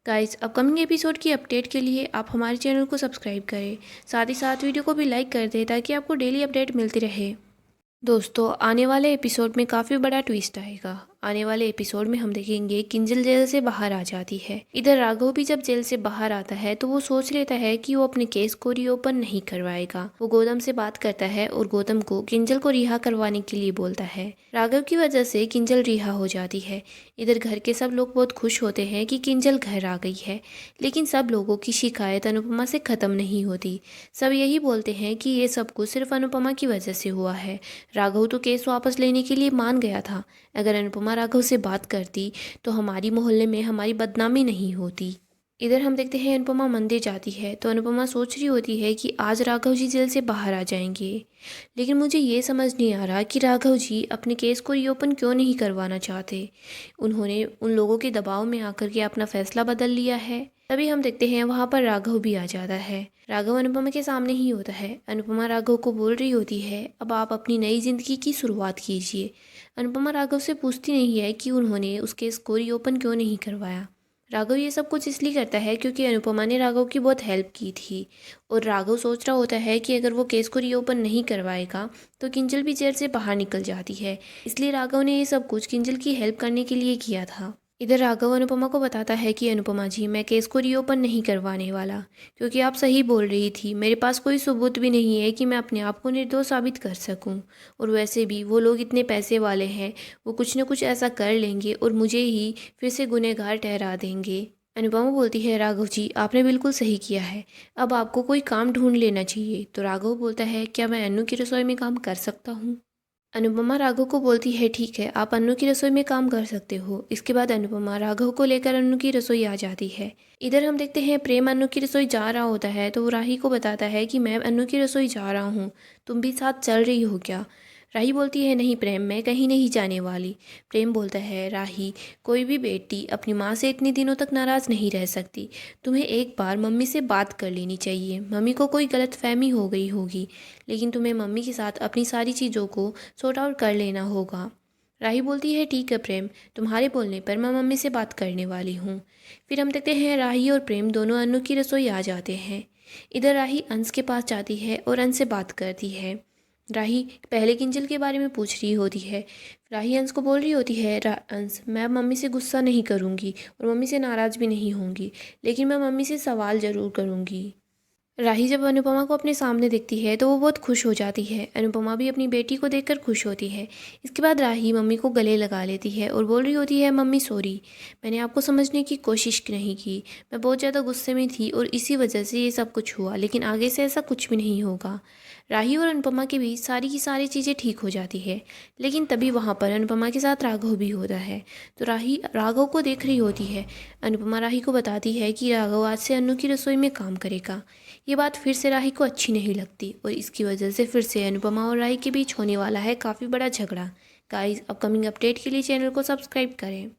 Guys upcoming episode की update के लिए आप हमारे चैनल को सब्सक्राइब करें। साथ ही साथ वीडियो को भी लाइक कर दें ताकि आपको डेली अपडेट मिलती रहे। दोस्तों आने वाले एपिसोड में काफ़ी बड़ा ट्विस्ट आएगा। आने वाले एपिसोड में हम देखेंगे किंजल जेल से बाहर आ जाती है। इधर राघव भी जब जेल से बाहर आता है तो वो सोच लेता है कि वो अपने केस को रीओपन नहीं करवाएगा। वो गौतम से बात करता है और गौतम को किंजल को रिहा करवाने के लिए बोलता है। राघव की वजह से किंजल रिहा हो जाती है। इधर घर के सब लोग बहुत खुश होते हैं कि किंजल घर आ गई है, लेकिन सब लोगों की शिकायत अनुपमा से ख़त्म नहीं होती। सब यही बोलते हैं कि ये सब कुछ सिर्फ अनुपमा की वजह से हुआ है। राघव तो केस वापस लेने के लिए मान गया था। अगर अनुपमा राघव से बात करती तो हमारी मोहल्ले में हमारी बदनामी नहीं होती। इधर हम देखते हैं अनुपमा मंदिर जाती है तो अनुपमा सोच रही होती है कि आज राघव जी जेल से बाहर आ जाएंगे। लेकिन मुझे ये समझ नहीं आ रहा कि राघव जी अपने केस को रीओपन क्यों नहीं करवाना चाहते। उन्होंने उन लोगों के दबाव में आकर के अपना फैसला बदल लिया है। तभी हम देखते हैं वहाँ पर राघव भी आ जाता है। राघव अनुपमा के सामने ही होता है। अनुपमा राघव को बोल रही होती है, अब आप अपनी नई जिंदगी की शुरुआत कीजिए। अनुपमा राघव से पूछती नहीं है कि उन्होंने उस केस को रीओपन क्यों नहीं करवाया। राघव ये सब कुछ इसलिए करता है क्योंकि अनुपमा ने राघव की बहुत हेल्प की थी और राघव सोच रहा होता है कि अगर वो केस को रीओपन नहीं करवाएगा तो किंजल भी जेल से बाहर निकल जाती है। इसलिए राघव ने ये सब कुछ किंजल की हेल्प करने के लिए किया था। इधर राघव अनुपमा को बताता है कि अनुपमा जी, मैं केस को रीओपन नहीं करवाने वाला, क्योंकि आप सही बोल रही थी। मेरे पास कोई सबूत भी नहीं है कि मैं अपने आप को निर्दोष साबित कर सकूं। और वैसे भी वो लोग इतने पैसे वाले हैं, वो कुछ न कुछ ऐसा कर लेंगे और मुझे ही फिर से गुनहगार ठहरा देंगे। अनुपमा बोलती है, राघव जी आपने बिल्कुल सही किया है, अब आपको कोई काम ढूंढ लेना चाहिए। तो राघव बोलता है, क्या मैं अन्नू की रसोई में काम कर सकता हूँ। अनुपमा राघव को बोलती है, ठीक है आप अन्नू की रसोई में काम कर सकते हो। इसके बाद अनुपमा राघव को लेकर अन्नू की रसोई आ जाती है। इधर हम देखते हैं प्रेम अन्नू की रसोई जा रहा होता है तो वो राही को बताता है कि मैं अन्नू की रसोई जा रहा हूँ, तुम भी साथ चल रही हो क्या। राही बोलती है, नहीं प्रेम, मैं कहीं नहीं जाने वाली। प्रेम बोलता है, राही कोई भी बेटी अपनी माँ से इतने दिनों तक नाराज़ नहीं रह सकती। तुम्हें एक बार मम्मी से बात कर लेनी चाहिए। मम्मी को कोई गलतफहमी हो गई होगी, लेकिन तुम्हें मम्मी के साथ अपनी सारी चीज़ों को सॉर्ट आउट कर लेना होगा। राही बोलती है, ठीक है प्रेम, तुम्हारे बोलने पर मैं मम्मी से बात करने वाली हूँ। फिर हम देखते हैं राही और प्रेम दोनों अन्नू की रसोई आ जाते हैं। इधर राही अंश के पास जाती है और अंश से बात करती है। राही पहले किंजल के बारे में पूछ रही होती है। राही अंश को बोल रही होती है, अंश मैं मम्मी से गुस्सा नहीं करूँगी और मम्मी से नाराज़ भी नहीं होंगी, लेकिन मैं मम्मी से सवाल ज़रूर करूँगी। राही जब अनुपमा को अपने सामने देखती है तो वो बहुत खुश हो जाती है। अनुपमा भी अपनी बेटी को देखकर खुश होती है। इसके बाद राही मम्मी को गले लगा लेती है और बोल रही होती है, मम्मी सॉरी, मैंने आपको समझने की कोशिश नहीं की। मैं बहुत ज़्यादा गुस्से में थी और इसी वजह से ये सब कुछ हुआ, लेकिन आगे से ऐसा कुछ भी नहीं होगा। राही और अनुपमा के बीच सारी की सारी चीज़ें ठीक हो जाती है। लेकिन तभी वहाँ पर अनुपमा के साथ राघव भी होता है। तो राही राघव को देख रही होती है। अनुपमा राही को बताती है कि राघव आज से अन्नू की रसोई में काम करेगा। ये बात फिर से राही को अच्छी नहीं लगती और इसकी वजह से फिर से अनुपमा और राही के बीच होने वाला है काफ़ी बड़ा झगड़ा। गाइस अपकमिंग अपडेट के लिए चैनल को सब्सक्राइब करें।